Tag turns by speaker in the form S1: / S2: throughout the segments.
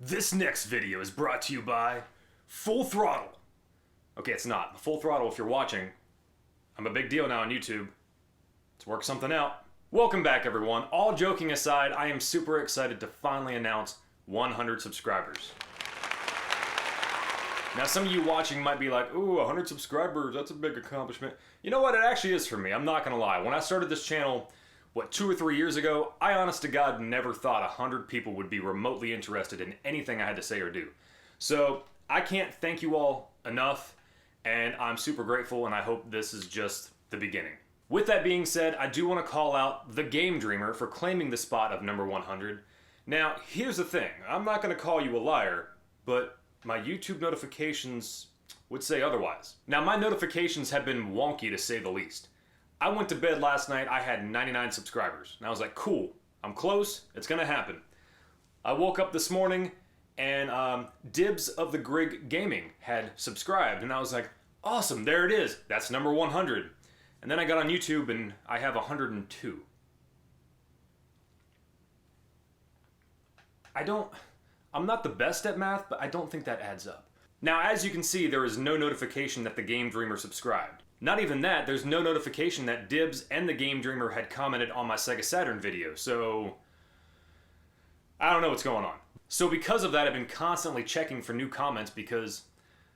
S1: This next video is brought to you by Full Throttle. Okay, it's not. Full Throttle, if you're watching, I'm a big deal now on YouTube. Let's work something out. Welcome back, everyone. All joking aside, I am super excited to finally announce 100 subscribers. Now, some of you watching might be like, ooh, 100 subscribers, that's a big accomplishment. You know what? It actually is for me. I'm not gonna lie. When I started this channel, 2 or 3 years ago, I honest to God never thought 100 people would be remotely interested in anything I had to say or do. So I can't thank you all enough, and I'm super grateful, and I hope this is just the beginning. With that being said, I do want to call out the Game Dreamer for claiming the spot of number 100. Now, here's the thing. I'm not going to call you a liar, but my YouTube notifications would say otherwise. Now, my notifications have been wonky to say the least. I went to bed last night, I had 99 subscribers. And I was like, cool, I'm close, it's gonna happen. I woke up this morning and Dibs of the Grig Gaming had subscribed. And I was like, awesome, there it is. That's number 100. And then I got on YouTube and I have 102. I'm not the best at math, but I don't think that adds up. Now, as you can see, there is no notification that the Game Dreamer subscribed. Not even that, there's no notification that Dibs and the Game Dreamer had commented on my Sega Saturn video, so I don't know what's going on. So because of that, I've been constantly checking for new comments because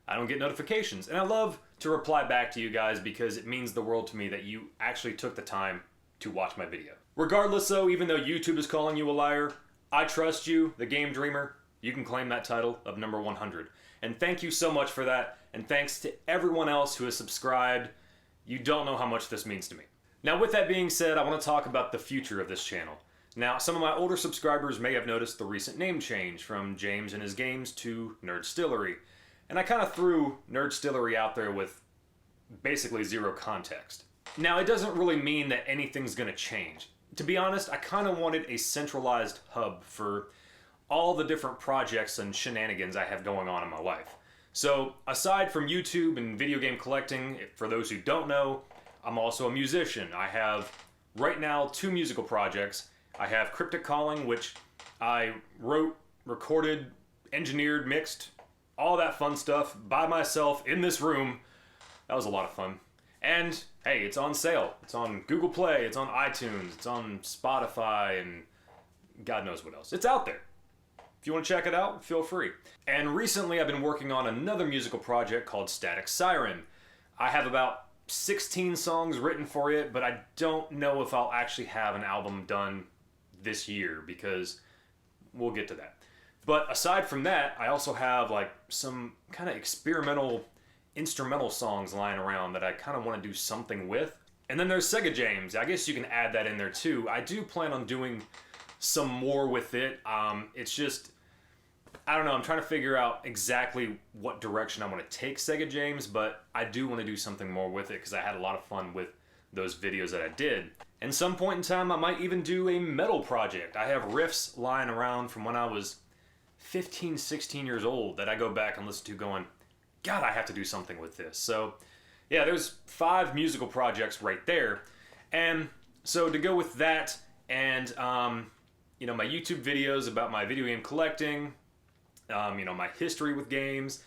S1: I don't get notifications. And I love to reply back to you guys because it means the world to me that you actually took the time to watch my video. Regardless though, even though YouTube is calling you a liar, I trust you, the Game Dreamer. You can claim that title of number 100. And thank you so much for that, and thanks to everyone else who has subscribed. You don't know how much this means to me. Now, with that being said, I want to talk about the future of this channel. Now, some of my older subscribers may have noticed the recent name change from James and His Games to Nerdstillery. And I kind of threw Nerdstillery out there with basically zero context. Now, it doesn't really mean that anything's going to change. To be honest, I kind of wanted a centralized hub for all the different projects and shenanigans I have going on in my life. So aside from YouTube and video game collecting, for those who don't know, I'm also a musician. I have right now 2 musical projects. I have Cryptic Calling, which I wrote, recorded, engineered, mixed, all that fun stuff by myself in this room. That was a lot of fun. And hey, it's on sale. It's on Google Play, it's on iTunes, it's on Spotify, and God knows what else. It's out there. If you want to check it out, feel free. And recently I've been working on another musical project called Static Siren. I have about 16 songs written for it, but I don't know if I'll actually have an album done this year because we'll get to that. But aside from that, I also have like some kind of experimental instrumental songs lying around that I kind of want to do something with. And then there's Sega James. I guess you can add that in there too. I do plan on doing some more with it. It's just, I don't know, I'm trying to figure out exactly what direction I want to take Sega James, but I do want to do something more with it because I had a lot of fun with those videos that I did. And some point in time, I might even do a metal project. I have riffs lying around from when I was 15, 16 years old that I go back and listen to going, God, I have to do something with this. So yeah, there's 5 musical projects right there. And so to go with that and, you know, my YouTube videos about my video game collecting, you know, my history with games,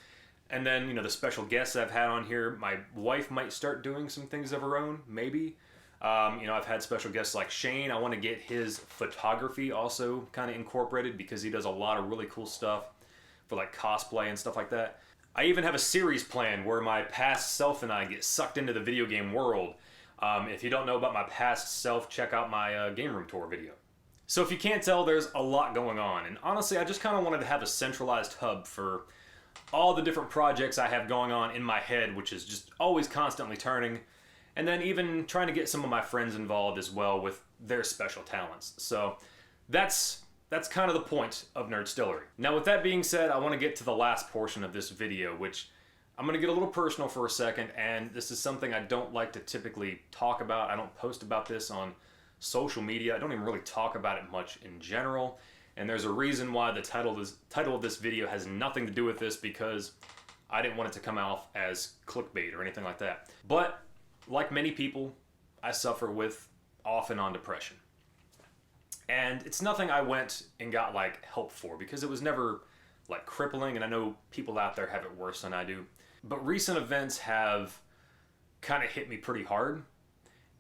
S1: and then, you know, the special guests I've had on here. My wife might start doing some things of her own, maybe. You know, I've had special guests like Shane. I want to get his photography also kind of incorporated because he does a lot of really cool stuff for like cosplay and stuff like that. I even have a series planned where my past self and I get sucked into the video game world. If you don't know about my past self, check out my game room tour video. So if you can't tell, there's a lot going on. And honestly, I just kind of wanted to have a centralized hub for all the different projects I have going on in my head, which is just always constantly turning. And then even trying to get some of my friends involved as well with their special talents. So that's kind of the point of Nerdstillery. Now with that being said, I want to get to the last portion of this video, which I'm going to get a little personal for a second. And this is something I don't like to typically talk about. I don't post about this on social media. I don't even really talk about it much in general. And there's a reason why the title of this video has nothing to do with this, because I didn't want it to come off as clickbait or anything like that. But like many people, I suffer with off and on depression. And it's nothing I went and got like help for, because it was never like crippling, and I know people out there have it worse than I do. But recent events have kind of hit me pretty hard,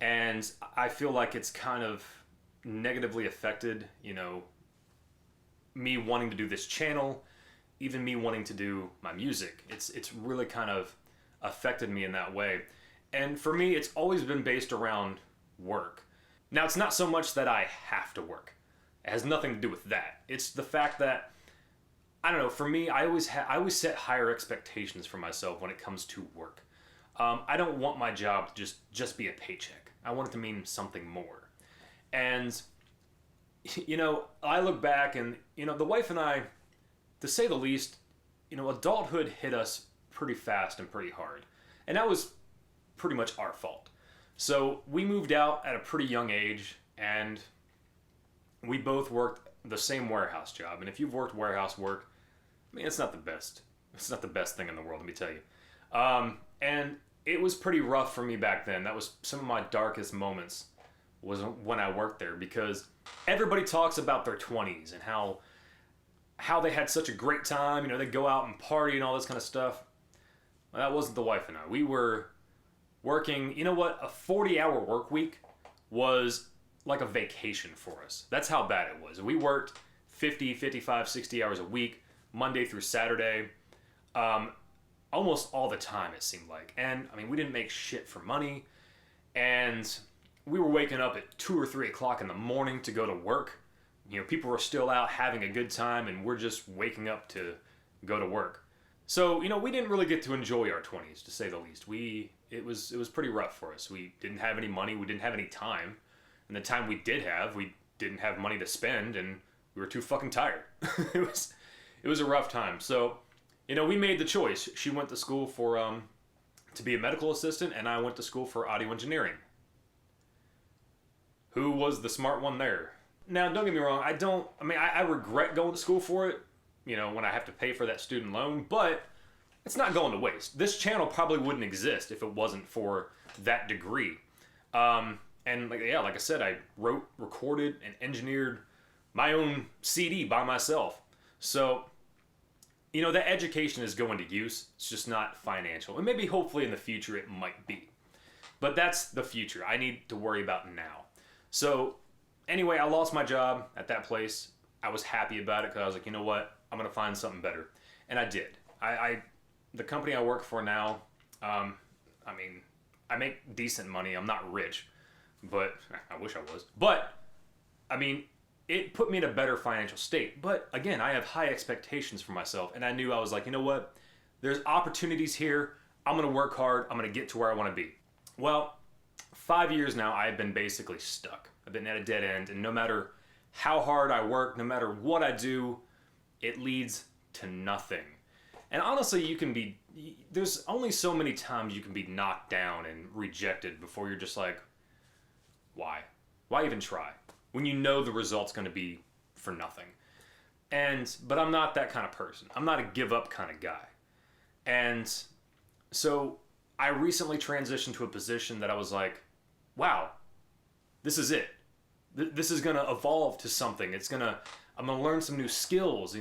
S1: and I feel like it's kind of negatively affected, me wanting to do this channel, even me wanting to do my music. It's really kind of affected me in that way. And for me, it's always been based around work. Now, it's not so much that I have to work. It has nothing to do with that. It's the fact that, I don't know, for me, I always set higher expectations for myself when it comes to work. I don't want my job to just be a paycheck. I want it to mean something more. And, I look back and, the wife and I, to say the least, adulthood hit us pretty fast and pretty hard. And that was pretty much our fault. So we moved out at a pretty young age, and we both worked the same warehouse job. And if you've worked warehouse work, it's not the best. It's not the best thing in the world, let me tell you. And it was pretty rough for me back then. That was some of my darkest moments, was when I worked there, because everybody talks about their 20s and how they had such a great time. They go out and party and all this kind of stuff. Well, that wasn't the wife and I. We were working, a 40-hour work week was like a vacation for us. That's how bad it was. We worked 50, 55, 60 hours a week, Monday through Saturday, almost all the time, it seemed like. And, we didn't make shit for money, and we were waking up at 2 or 3 o'clock in the morning to go to work. People were still out having a good time, and we're just waking up to go to work. So, we didn't really get to enjoy our 20s, to say the least. It was pretty rough for us. We didn't have any money, we didn't have any time. And the time we did have, we didn't have money to spend, and we were too fucking tired. It was a rough time. So, we made the choice. She went to school to be a medical assistant, and I went to school for audio engineering. Who was the smart one there? Now, don't get me wrong, I regret going to school for it, when I have to pay for that student loan, but it's not going to waste. This channel probably wouldn't exist if it wasn't for that degree. And like I said, I wrote, recorded, and engineered my own CD by myself. So, that education is going to use. It's just not financial. And maybe hopefully in the future it might be. But that's the future. I need to worry about now. So, anyway, I lost my job at that place. I was happy about it because I was like, you know what? I'm going to find something better. And I did. The company I work for now, I make decent money. I'm not rich, but I wish I was. But, it put me in a better financial state. But, again, I have high expectations for myself. And I knew, I was like, you know what? There's opportunities here. I'm going to work hard. I'm going to get to where I want to be. Well, 5 years now, I've been basically stuck. I've been at a dead end, and no matter how hard I work, no matter what I do, it leads to nothing. And honestly, there's only so many times you can be knocked down and rejected before you're just like, why? Why even try? When you know the result's going to be for nothing. But I'm not that kind of person. I'm not a give up kind of guy. And so I recently transitioned to a position that I was like, wow, this is it. This is going to evolve to something. I'm going to learn some new skills,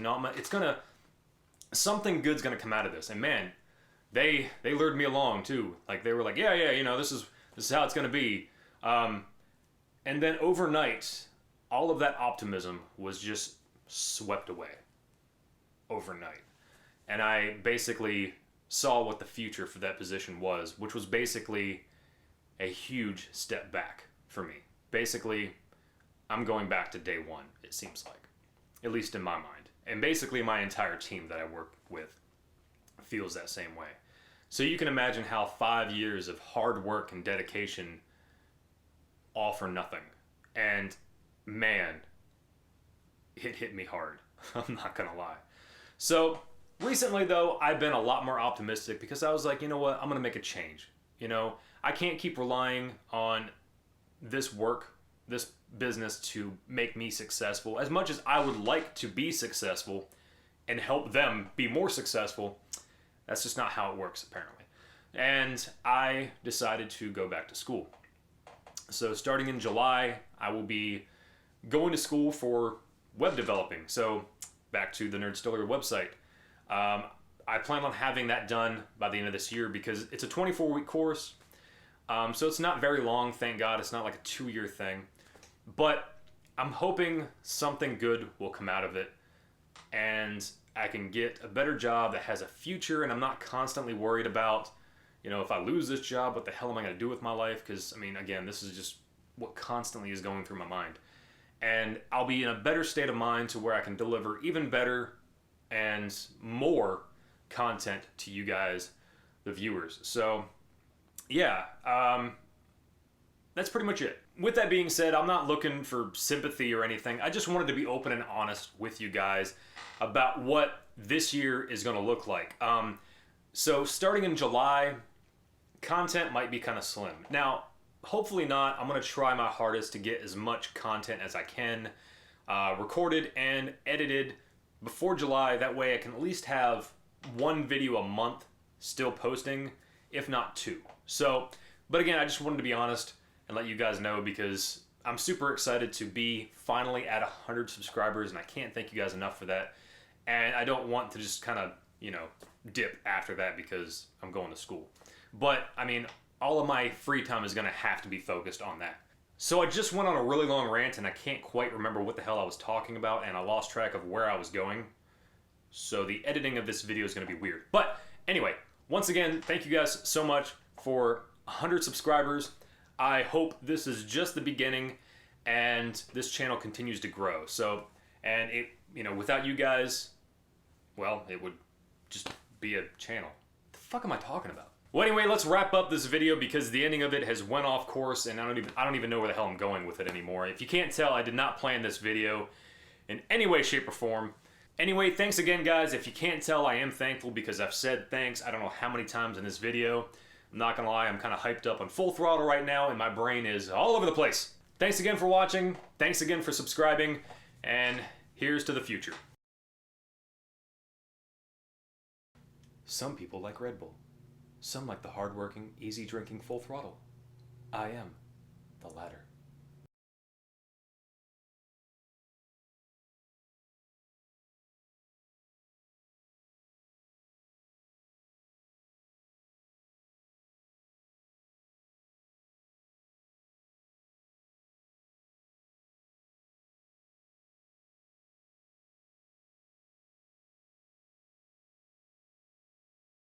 S1: something good's going to come out of this. And man, they lured me along too. Like they were like, yeah, this is how it's going to be. And then overnight, all of that optimism was just swept away overnight. And I basically saw what the future for that position was, which was basically a huge step back for me. Basically, I'm going back to day one, it seems like. At least in my mind. And basically my entire team that I work with feels that same way. So you can imagine how 5 years of hard work and dedication all for nothing. And man, it hit me hard. I'm not gonna lie. So recently though, I've been a lot more optimistic because I was like, you know what, I'm gonna make a change. I can't keep relying on this business to make me successful. As much as I would like to be successful and help them be more successful, that's just not how it works apparently. And I decided to go back to school. So starting in July, I will be going to school for web developing. So back to the Nerdstillery website. I plan on having that done by the end of this year because it's a 24-week course. So it's not very long, thank God. It's not like a 2-year thing. But I'm hoping something good will come out of it. And I can get a better job that has a future, and I'm not constantly worried about, if I lose this job, what the hell am I going to do with my life? Because, again, this is just what constantly is going through my mind. And I'll be in a better state of mind to where I can deliver even better and more content to you guys, the viewers. So, yeah, that's pretty much it. With that being said, I'm not looking for sympathy or anything. I just wanted to be open and honest with you guys about what this year is going to look like. So starting in July, content might be kind of slim. Now, hopefully not. I'm going to try my hardest to get as much content as I can recorded and edited before July. That way I can at least have 1 video a month still posting, if not 2. So, but again, I just wanted to be honest and let you guys know because I'm super excited to be finally at 100 subscribers, and I can't thank you guys enough for that. And I don't want to just kind of, dip after that because I'm going to school. But, all of my free time is going to have to be focused on that. So I just went on a really long rant, and I can't quite remember what the hell I was talking about, and I lost track of where I was going. So the editing of this video is going to be weird. But anyway, once again, thank you guys so much for 100 subscribers. I hope this is just the beginning and this channel continues to grow. So, and it, without you guys, well, it would just be a channel. What the fuck am I talking about? Well, anyway, let's wrap up this video because the ending of it has went off course and I don't even know where the hell I'm going with it anymore. If you can't tell, I did not plan this video in any way, shape, or form. Anyway, thanks again, guys. If you can't tell, I am thankful because I've said thanks I don't know how many times in this video. I'm not gonna lie, I'm kind of hyped up on full throttle right now and my brain is all over the place. Thanks again for watching. Thanks again for subscribing. And here's to the future. Some people like Red Bull. Some like the hardworking, easy drinking Full Throttle. I am the latter.